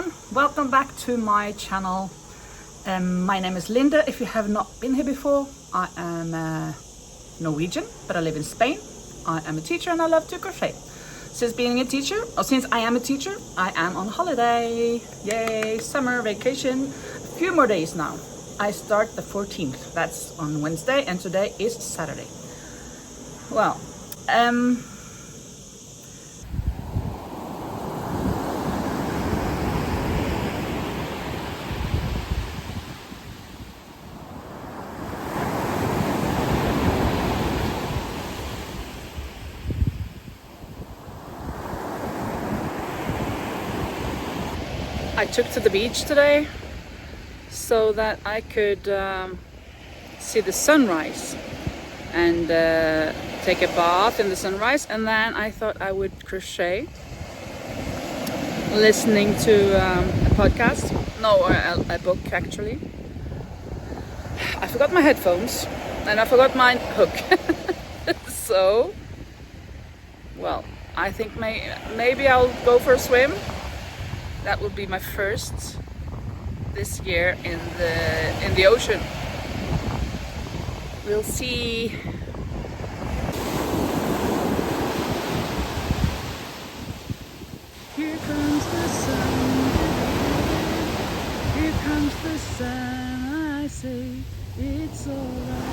everyone, welcome back to my channel. My name is Linda. If you have not been here before, I am Norwegian, but I live in Spain. I am a teacher and I love to crochet. Since I am a teacher, I am on holiday. Yay, summer vacation. A few more days now. I start the 14th, that's on Wednesday, and today is Saturday. Well, I took to the beach today so that I could see the sunrise and take a bath in the sunrise, and then I thought I would crochet listening to a podcast, a book actually. I forgot my headphones and I forgot my hook. So, well, I think maybe I'll go for a swim. That will be my first this year in the ocean. We'll see. Here comes the sun. Here comes the sun. I say it's alright.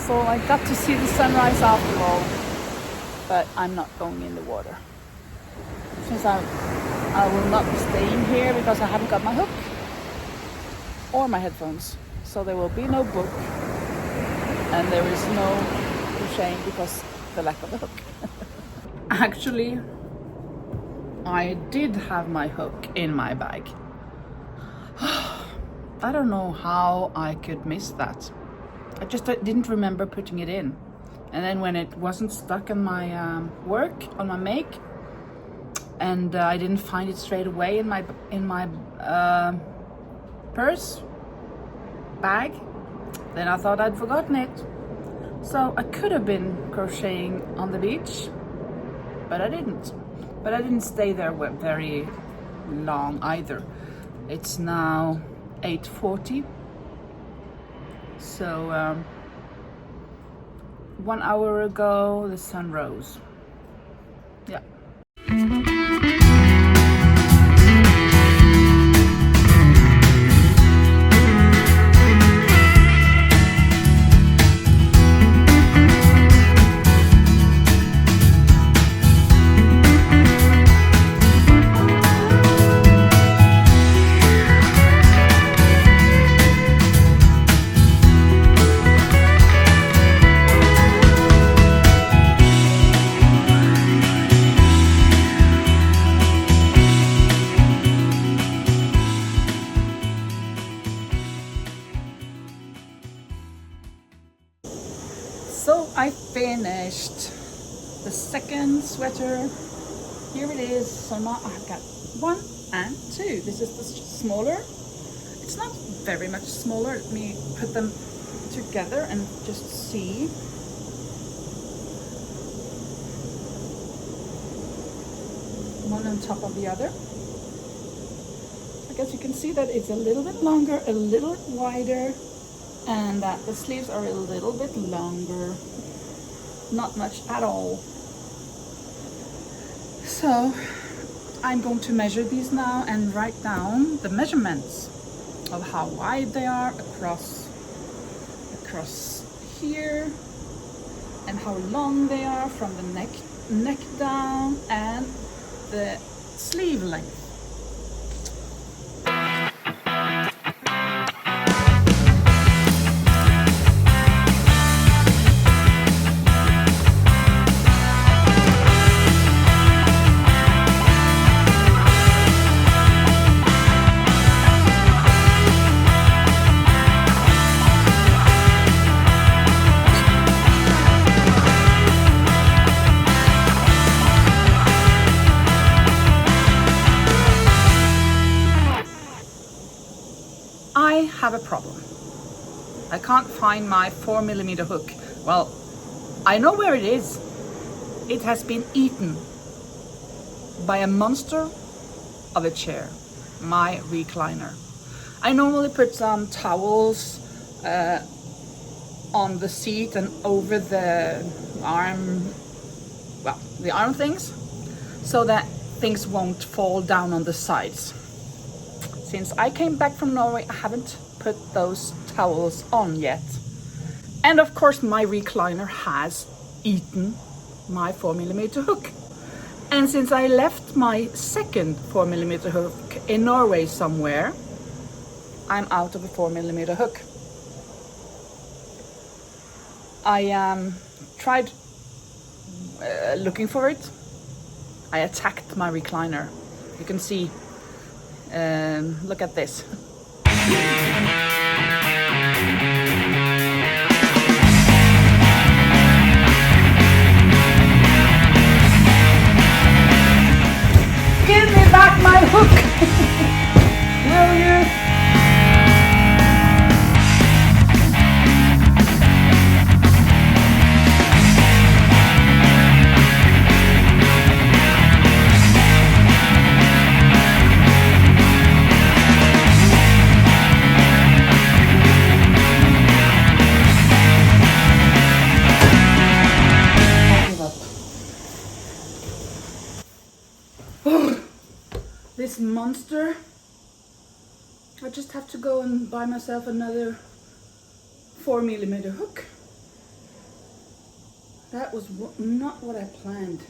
So I got to see the sunrise after all, but I'm not going in the water. Since I will not be staying here because I haven't got my hook or my headphones. So there will be no book and there is no crocheting because of the lack of the hook. Actually, I did have my hook in my bag. I don't know how I could miss that. I just didn't remember putting it in, and then when it wasn't stuck on my on my make, and I didn't find it straight away in my purse bag, then I thought I'd forgotten it. So I could have been crocheting on the beach, but I didn't. But I didn't stay there very long either. It's now 8:40. So 1 hour ago the sun rose. Yeah. So I finished the second sweater. Here it is. So now I've got 1 and 2. This is the smaller. It's not very much smaller. Let me put them together and just see. One on top of the other. I guess you can see that it's a little bit longer, a little wider, and that the sleeves are a little bit longer. Not much at all. So I'm going to measure these now and write down the measurements of how wide they are across here, and how long they are from the neck down, and the sleeve length. I have a problem. I can't find my 4mm hook. Well, I know where it is. It has been eaten by a monster of a chair, my recliner. I normally put some towels on the seat and over the arm things, so that things won't fall down on the sides. Since I came back from Norway, I haven't put those towels on yet. And of course my recliner has eaten my 4mm hook. And since I left my second 4mm hook in Norway somewhere, I'm out of a 4mm hook. I tried looking for it. I attacked my recliner. You can see, look at this. Give me back my hook! Will you? This monster. I just have to go and buy myself another 4mm hook. That was not what I planned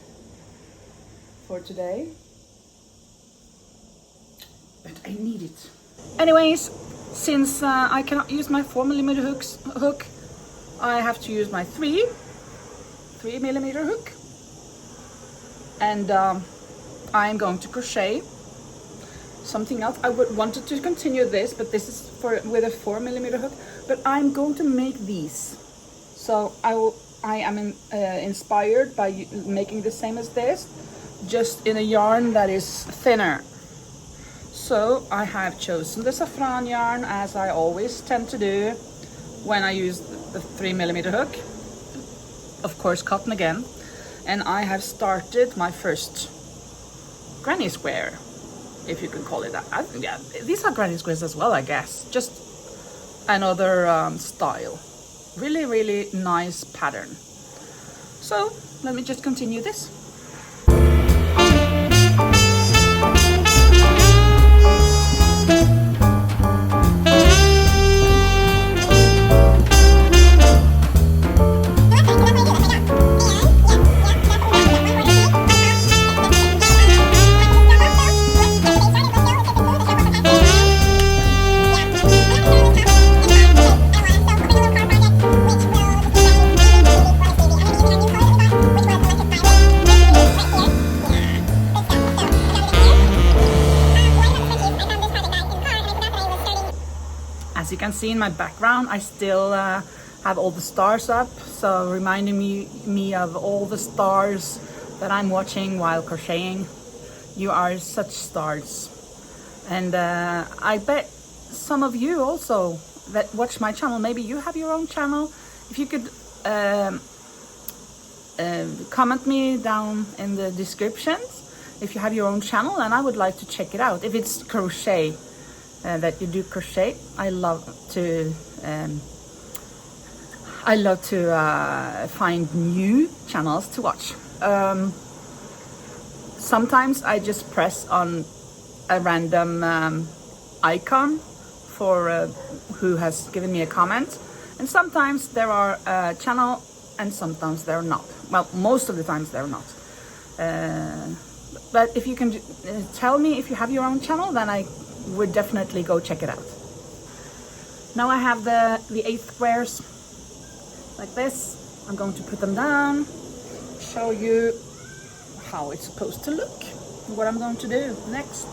for today, but I need it. Anyways, since I cannot use my 4mm hook, I have to use my 3mm hook, and I'm going to crochet something else. I wanted to continue this, but this is with a 4mm hook, but I'm going to make these. So I am inspired by making the same as this, just in a yarn that is thinner. So I have chosen the saffron yarn, as I always tend to do when I use the 3mm hook. Of course, cotton again. And I have started my first granny square, if you can call it that. Yeah, these are granny squares as well, I guess. Just another style. Really, really nice pattern. So let me just continue this. As you can see in my background, I still have all the stars up, so reminding me of all the stars that I'm watching while crocheting. You are such stars. And I bet some of you also that watch my channel, maybe you have your own channel. If you could comment me down in the descriptions if you have your own channel, and I would like to check it out. If it's crochet, that you do crochet, I love to find new channels to watch. Sometimes I just press on a random icon for who has given me a comment, and sometimes there are a channel and sometimes they're not. Well, most of the times they're not. But if you can tell me if you have your own channel, then I would definitely go check it out. Now I have the 8 squares like this. I'm going to put them down, show you how it's supposed to look, what I'm going to do next.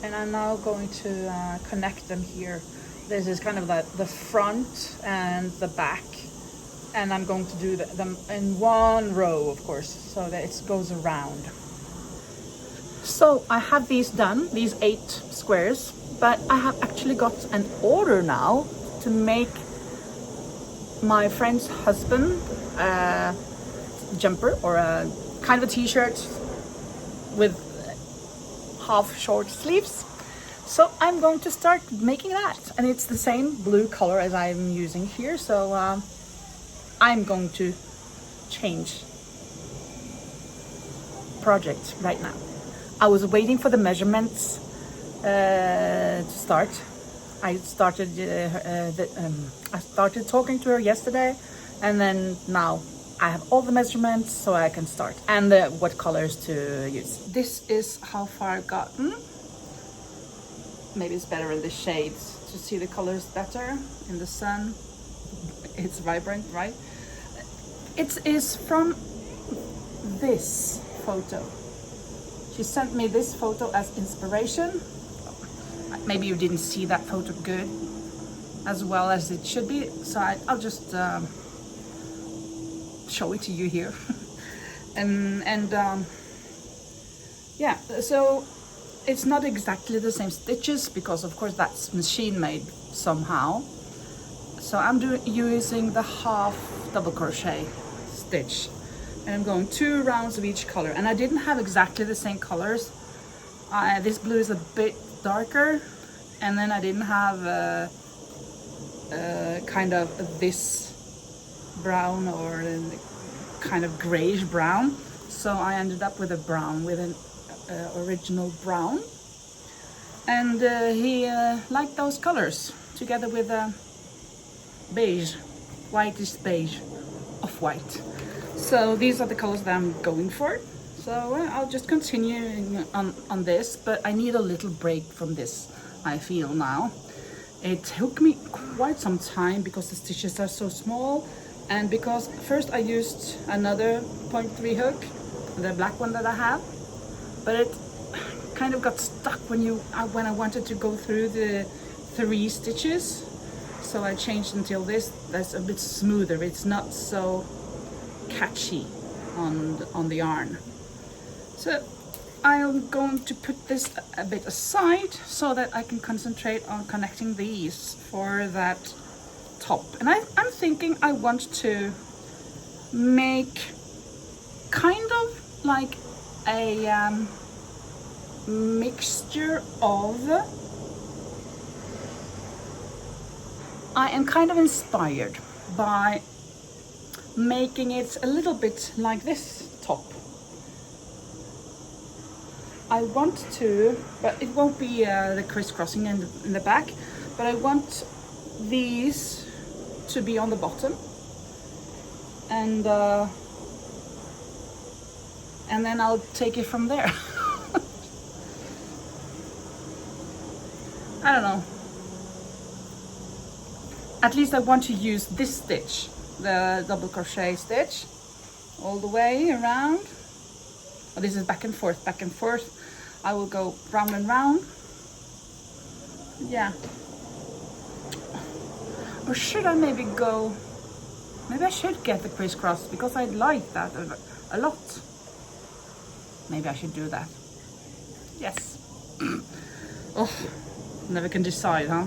And I'm now going to connect them here. This is kind of the front and the back, and I'm going to do them in one row, of course, so that it goes around. So I have these done, these 8 squares, but I have actually got an order now to make my friend's husband a jumper, or a kind of a t-shirt with half short sleeves. So I'm going to start making that, and it's the same blue color as I'm using here. So I'm going to change project right now. I was waiting for the measurements to start. I started talking to her yesterday, and then now I have all the measurements so I can start, and what colors to use. This is how far I've gotten. Maybe it's better in the shades to see the colors better in the sun. It's vibrant, right? It is from this photo. She sent me this photo as inspiration. Maybe you didn't see that photo good as well as it should be, so I'll just show it to you here. Yeah, so it's not exactly the same stitches because of course that's machine made somehow. So I'm using the half double crochet stitch, and I'm going 2 rounds of each color, and I didn't have exactly the same colors. This blue is a bit darker, and then I didn't have kind of this brown or kind of grayish brown, so I ended up with a brown, with an original brown, and he liked those colors together with a beige, whitish beige, off-white. So these are the colors that I'm going for. So I'll just continue on this, but I need a little break from this, I feel now. It took me quite some time because the stitches are so small, and because first I used another 0.3 hook, the black one that I have, but it kind of got stuck when I wanted to go through the 3 stitches. So I changed until that's a bit smoother. It's not so catchy on the yarn. So I'm going to put this a bit aside so that I can concentrate on connecting these for that top. And I'm thinking I want to make kind of like a mixture of, I am kind of inspired by making it a little bit like this top. I want to, but it won't be the crisscrossing in the back, but I want these to be on the bottom, and then I'll take it from there. I don't know. At least I want to use this stitch, the double crochet stitch, all the way around. Oh, this is back and forth, back and forth. I will go round and round. Yeah. Or should I maybe go, maybe I should get the crisscross because I like that a lot. Maybe I should do that. Yes. Oh, never can decide, huh?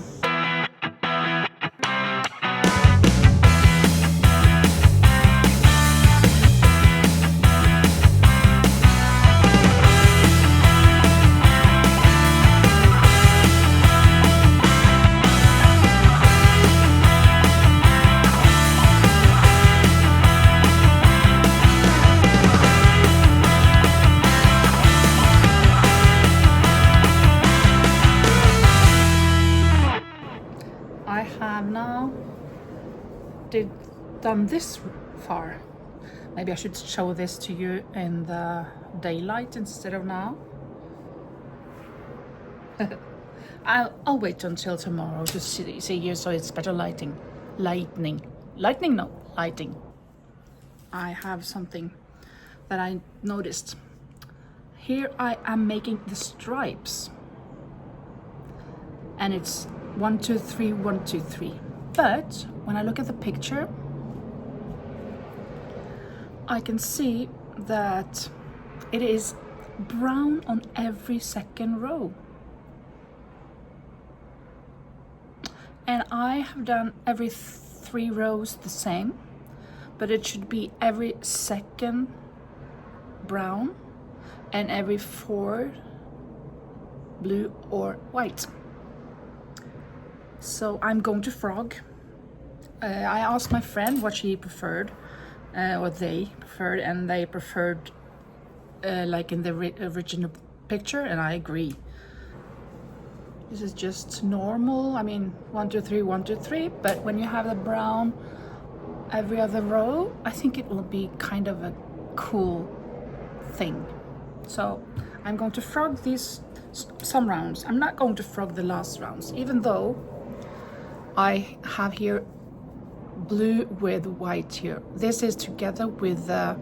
Done this far. Maybe I should show this to you in the daylight instead of now. I'll wait until tomorrow to see you, so it's better lighting. Lighting. I have something that I noticed. Here I am making the stripes, and it's 1 2 3 1 2 3. But when I look at the picture, I can see that it is brown on every second row. And I have done every 3 rows the same, but it should be every second brown and every 4 blue or white. So I'm going to frog. I asked my friend what she preferred, what they preferred, and they preferred like in the original picture, and I agree. This is just normal. I mean, 1, 2, 3, 1, 2, 3. But when you have the brown every other row, I think it will be kind of a cool thing. So I'm going to frog these some rounds. I'm not going to frog the last rounds, even though I have here blue with white here. This is together with the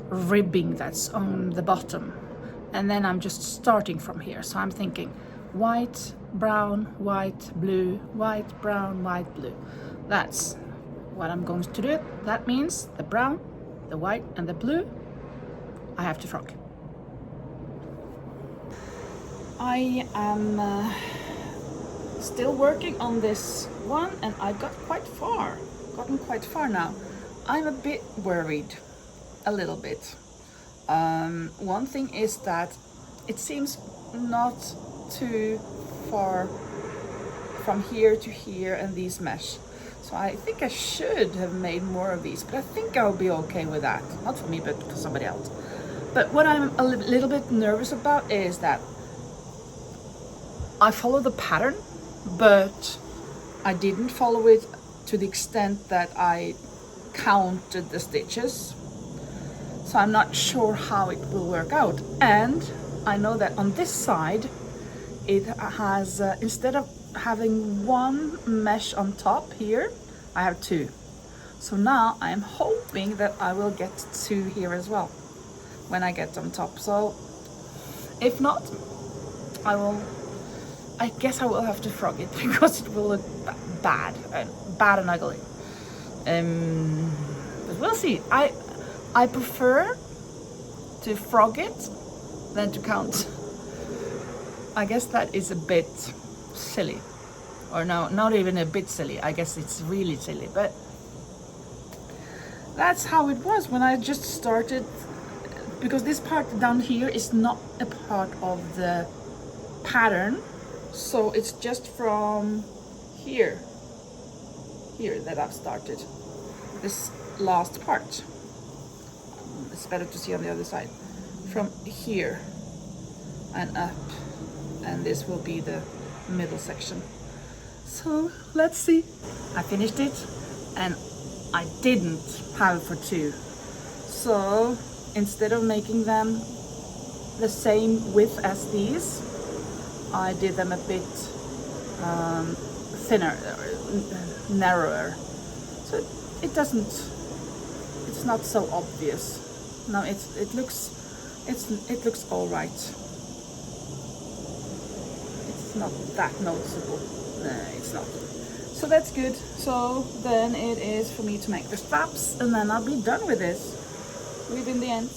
ribbing that's on the bottom. And then I'm just starting from here. So I'm thinking white, brown, white, blue, white, brown, white, blue. That's what I'm going to do. That means the brown, the white, and the blue I have to frog. I am still working on this one, and I got gotten quite far now. I'm a bit worried, a little bit. One thing is that it seems not too far from here to here and these mesh. So I think I should have made more of these, but I think I'll be okay with that. Not for me, but for somebody else. But what I'm a little bit nervous about is that I follow the pattern, but I didn't follow it to the extent that I counted the stitches. So I'm not sure how it will work out. And I know that on this side, it has, instead of having 1 mesh on top here, I have 2. So now I am hoping that I will get 2 here as well when I get on top. So if not, I guess I will have to frog it because it will look bad and ugly. But we'll see. I prefer to frog it than to count. I guess that is a bit silly. Or no, not even a bit silly. I guess it's really silly. But that's how it was when I just started. Because this part down here is not a part of the pattern. So it's just from here that I've started this last part. It's better to see on the other side. From here and up, and this will be the middle section. So let's see. I finished it, and I didn't have it for 2. So instead of making them the same width as these, I did them a bit thinner, narrower. So it's not so obvious. No, it looks all right. It's not that noticeable. No, it's not. So that's good. So then it is for me to make the straps, and then I'll be done with this. Within the end.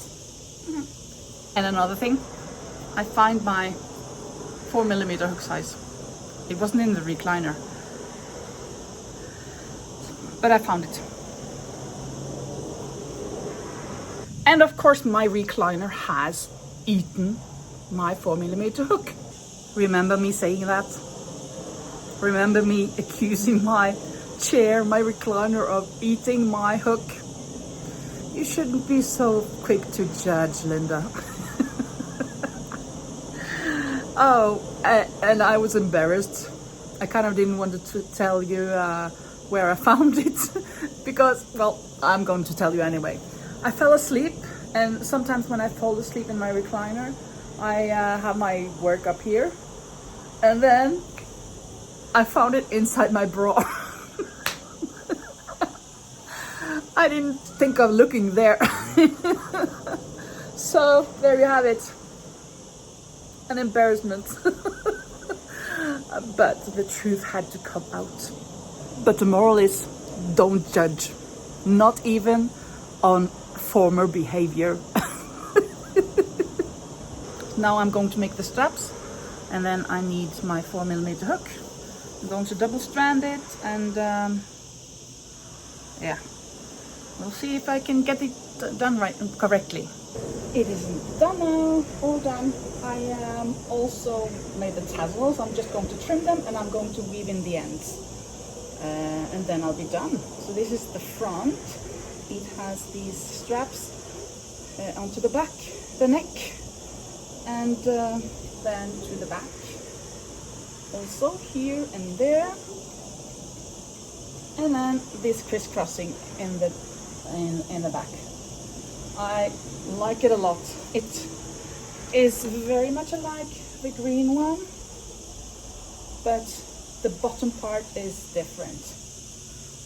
And another thing, I find my 4mm hook size. It wasn't in the recliner, but I found it. And of course my recliner has eaten my 4mm hook. Remember me saying that? Remember me accusing my chair, my recliner, of eating my hook? You shouldn't be so quick to judge, Linda. Oh, and I was embarrassed. I kind of didn't want to tell you where I found it because, well, I'm going to tell you anyway. I fell asleep, and sometimes when I fall asleep in my recliner, I have my work up here, and then I found it inside my bra. I didn't think of looking there. So there you have it. An embarrassment. But the truth had to come out. But the moral is, don't judge. Not even on former behavior. Now I'm going to make the straps, and then I need my 4mm hook. I'm going to double strand it, and yeah, we'll see if I can get it done right and correctly. It isn't done now, all done. I also made the tassels. I'm just going to trim them, and I'm going to weave in the ends, and then I'll be done. So this is the front. It has these straps onto the back, the neck, and then to the back. Also here and there, and then this crisscrossing in the back. I like it a lot. It is very much alike the green one, but the bottom part is different.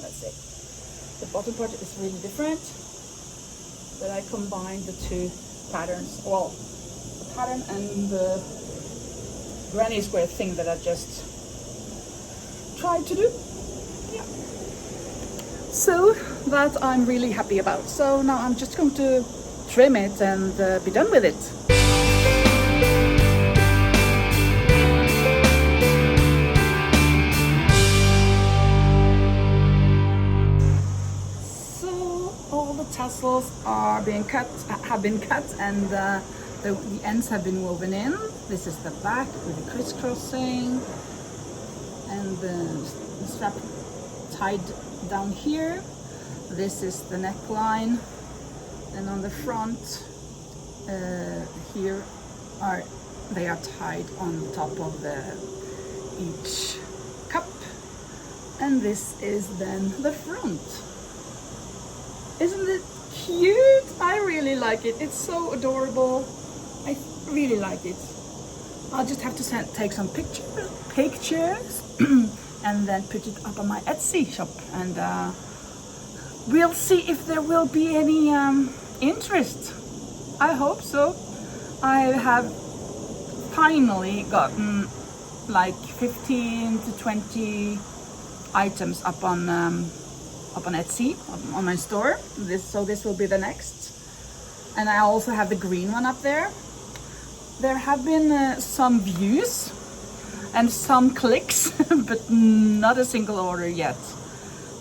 Let's see. The bottom part is really different, but I combined the two patterns. Well, the pattern and the granny square thing that I just tried to do. Yeah. So that I'm really happy about. So now I'm just going to trim it and be done with it. So all the tassels are being have been cut, and the ends have been woven in. This is the back with the crisscrossing, and the strap tied down here. This is the neckline, and on the front here they are tied on top of each cup, and this is then the front. Isn't it cute? I really like it. It's so adorable. I really like it. I'll just have to take some pictures and then put it up on my Etsy shop, and we'll see if there will be any interest. I hope so. I have finally gotten like 15 to 20 items up on Etsy, on my store. So this will be the next, and I also have the green one up there. There have been some views and some clicks, but not a single order yet.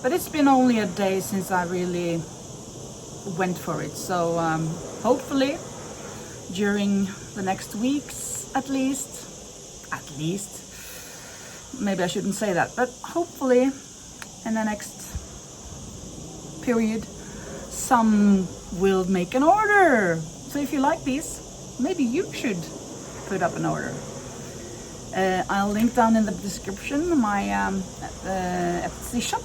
But it's been only a day since I really went for it. So hopefully during the next weeks, at least, maybe I shouldn't say that, but hopefully in the next period, some will make an order. So if you like these, maybe you should put up an order. I'll link down in the description my Etsy shop,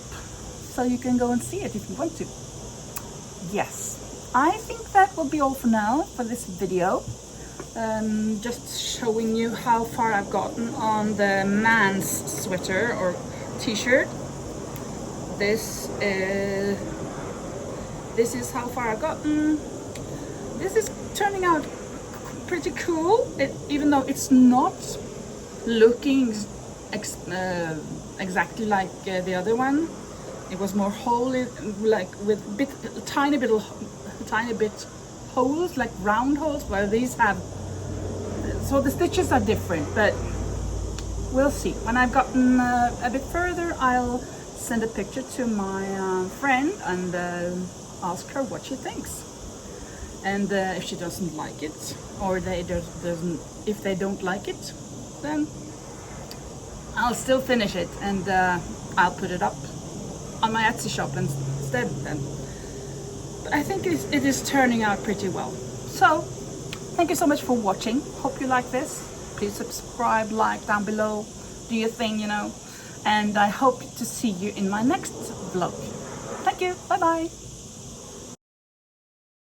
so you can go and see it if you want to. Yes, I think that will be all for now for this video. Just showing you how far I've gotten on the man's sweater or t-shirt. This is how far I've gotten. This is turning out pretty cool, even though it's not looking exactly like the other one. It was more holy, like with tiny bit holes, like round holes, while these have. So the stitches are different, but we'll see. When I've gotten a bit further, I'll send a picture to my friend and ask her what she thinks. And if she doesn't like it, or if they don't like it, then I'll still finish it, and I'll put it up on my Etsy shop instead then. But I think it is turning out pretty well. So thank you so much for watching. Hope you like this. Please subscribe, like down below, do your thing, you know, and I hope to see you in my next vlog. Thank you. Bye bye.